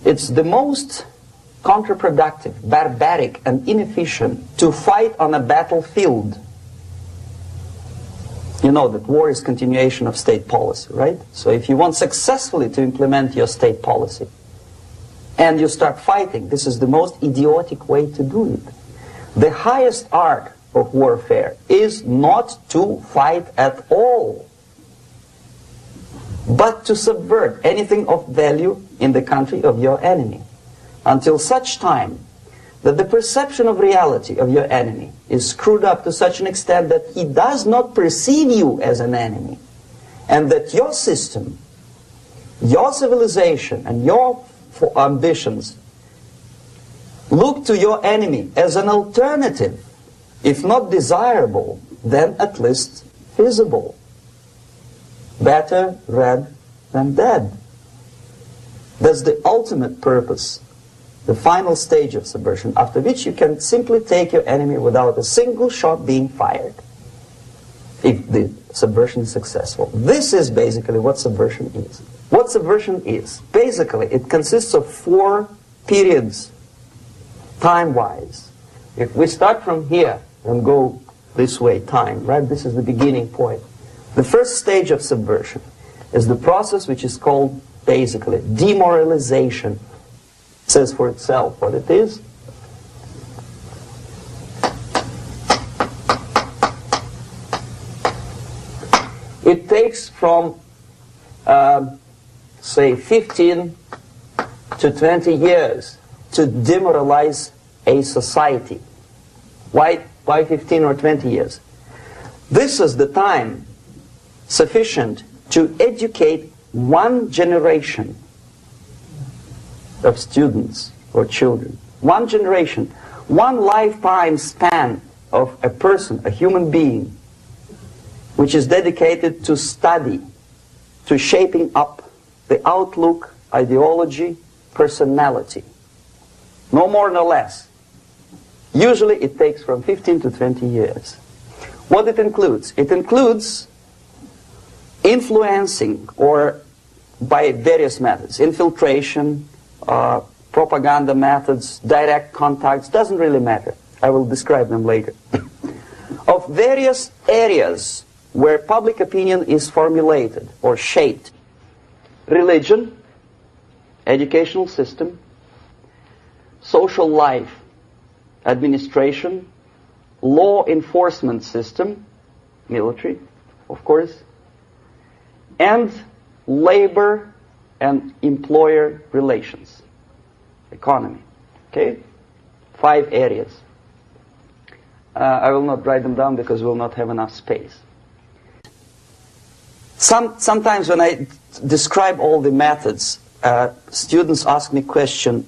It's the most counterproductive, barbaric, and inefficient to fight on a battlefield. You know that war is continuation of state policy, right? So if you want successfully to implement your state policy and you start fighting, this is the most idiotic way to do it. The highest art of warfare is not to fight at all, but to subvert anything of value in the country of your enemy, until such time that the perception of reality of your enemy is screwed up to such an extent that he does not perceive you as an enemy, and that your system, your civilization, and your ambitions look to your enemy as an alternative, if not desirable, then at least feasible. Better red than dead. That's the ultimate purpose, the final stage of subversion, after which you can simply take your enemy without a single shot being fired, if the subversion is successful. This is basically what subversion is. What subversion is, basically, it consists of 4 periods, time-wise. If we start from here and go this way, time, right? This is the beginning point. The first stage of subversion is the process which is called, basically, demoralization. It says for itself what it is. It takes from, say, 15 to 20 years to demoralize a society. Why 15 or 20 years? This is the time sufficient to educate one generation of students or children. One generation, one lifetime span of a person, a human being, which is dedicated to study, to shaping up the outlook, ideology, personality. No more, no less. Usually it takes from 15 to 20 years. What it includes? It includes influencing, or by various methods, infiltration, propaganda methods, direct contacts, doesn't really matter. I will describe them later. Of various areas where public opinion is formulated or shaped. Religion, educational system, social life, administration, law enforcement system, military, of course, and labor and employer relations, economy. Okay? 5 areas. I will not write them down because we will not have enough space. Sometimes when I describe all the methods, students ask me question,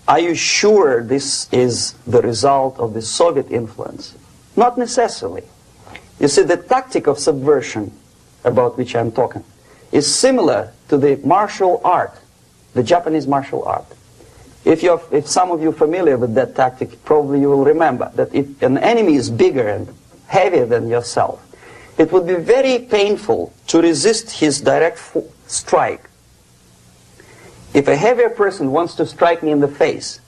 are you sure this is the result of the Soviet influence? Not necessarily. You see, the tactic of subversion, about which I'm talking, is similar to the martial art, the Japanese martial art. If some of you are familiar with that tactic, probably you will remember that if an enemy is bigger and heavier than yourself, it would be very painful to resist his direct strike. If a heavier person wants to strike me in the face,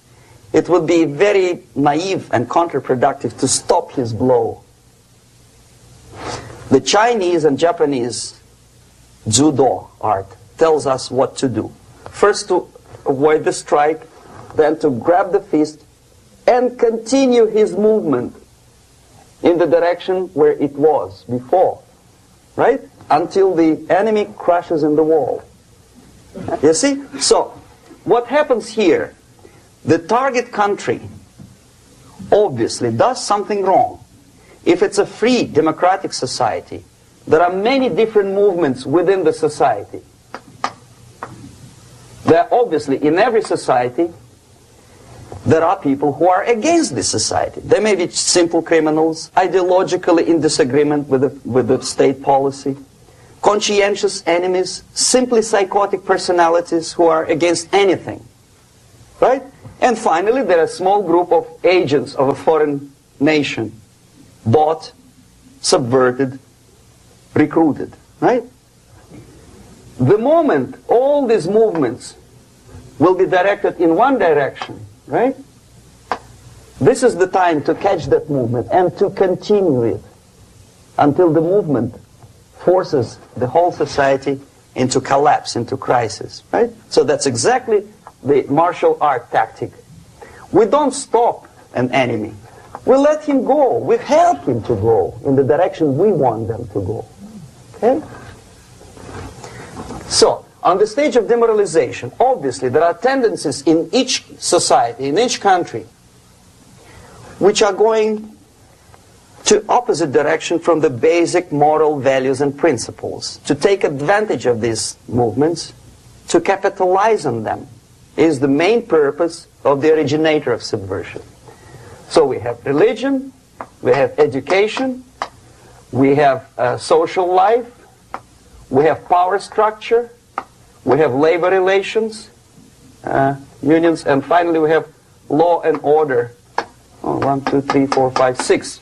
it would be very naive and counterproductive to stop his blow. The Chinese and Japanese judo art tells us what to do. First to avoid the strike, then to grab the fist and continue his movement in the direction where it was before, right? Until the enemy crashes in the wall. You see? So, what happens here? The target country obviously does something wrong. If it's a free democratic society, there are many different movements within the society. There are obviously, in every society, there are people who are against this society. They may be simple criminals, ideologically in disagreement with the state policy, conscientious enemies, simply psychotic personalities who are against anything. Right? And finally, there are a small group of agents of a foreign nation, bought, subverted, recruited. Right? The moment all these movements will be directed in one direction, right? This is the time to catch that movement and to continue it until the movement forces the whole society into collapse, into crisis, right? So that's exactly the martial art tactic. We don't stop an enemy. We let him go. We help him to go in the direction we want them to go. Okay? So, on the stage of demoralization, obviously there are tendencies in each society, in each country, which are going to opposite direction from the basic moral values and principles. To take advantage of these movements, to capitalize on them, is the main purpose of the originator of subversion. So we have religion, we have education, we have social life, we have power structure, we have labor relations, unions, and finally we have law and order. 1, 2, 3, 4, 5, 6.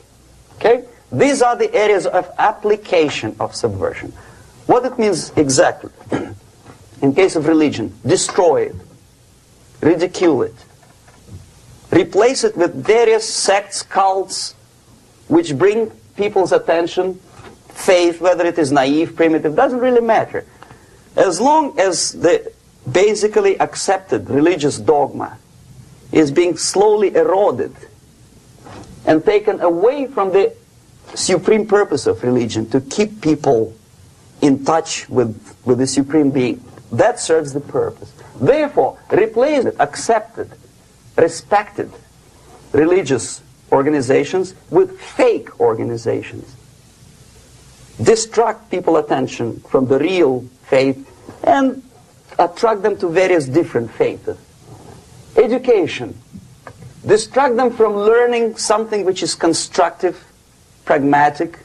Okay? These are the areas of application of subversion. What it means exactly? In case of religion, destroy it, ridicule it, replace it with various sects, cults, which bring people's attention, faith, whether it is naive, primitive, doesn't really matter. As long as the basically accepted religious dogma is being slowly eroded and taken away from the supreme purpose of religion, to keep people in touch with the supreme being, that serves the purpose. Therefore, replace it, accepted, respected religious organizations with fake organizations. Distract people's attention from the real faith and attract them to various different faiths. Education. Distract them from learning something which is constructive, pragmatic,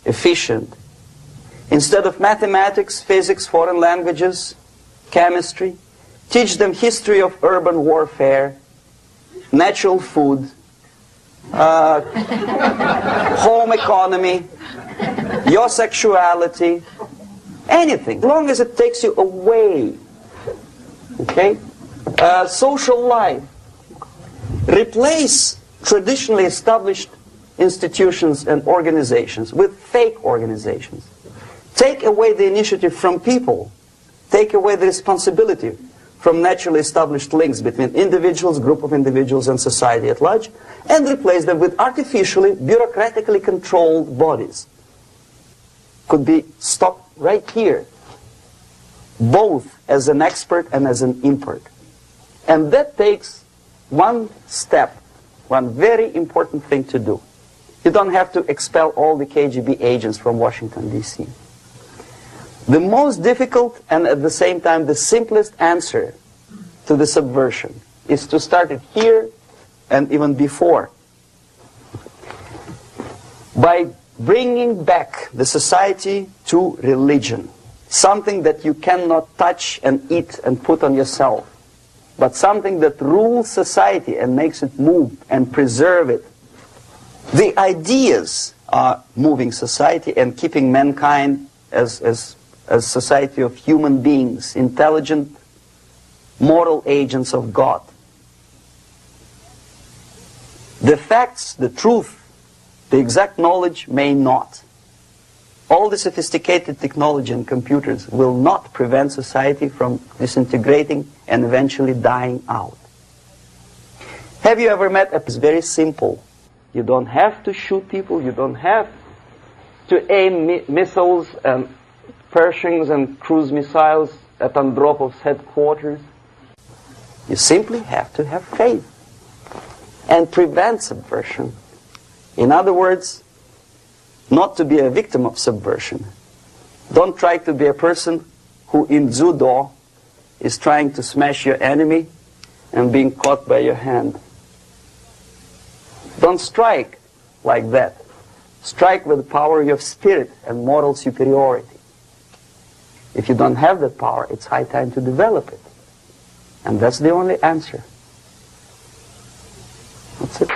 efficient. Instead of mathematics, physics, foreign languages, chemistry, teach them history of urban warfare, natural food, home economy, your sexuality, anything, as long as it takes you away. Okay? Social life. Replace traditionally established institutions and organizations with fake organizations. Take away the initiative from people. Take away the responsibility from naturally established links between individuals, group of individuals, and society at large, and replace them with artificially, bureaucratically controlled bodies. Could be stopped right here, both as an expert and as an import. And that takes one step, one very important thing to do. You don't have to expel all the KGB agents from Washington, D.C. The most difficult and at the same time the simplest answer to the subversion is to start it here and even before, by bringing back the society to religion, something that you cannot touch and eat and put on yourself, but something that rules society and makes it move and preserve it. The ideas are moving society and keeping mankind as a society of human beings, intelligent, moral agents of God. The facts, the truth, the exact knowledge may not. All the sophisticated technology and computers will not prevent society from disintegrating and eventually dying out. Have you ever met? It's very simple. You don't have to shoot people. You don't have to aim missiles and Pershings and cruise missiles at Andropov's headquarters. You simply have to have faith and prevent subversion. In other words, not to be a victim of subversion. Don't try to be a person who in judo is trying to smash your enemy and being caught by your hand. Don't strike like that. Strike with the power of spirit and moral superiority. If you don't have that power, it's high time to develop it. And that's the only answer. That's it.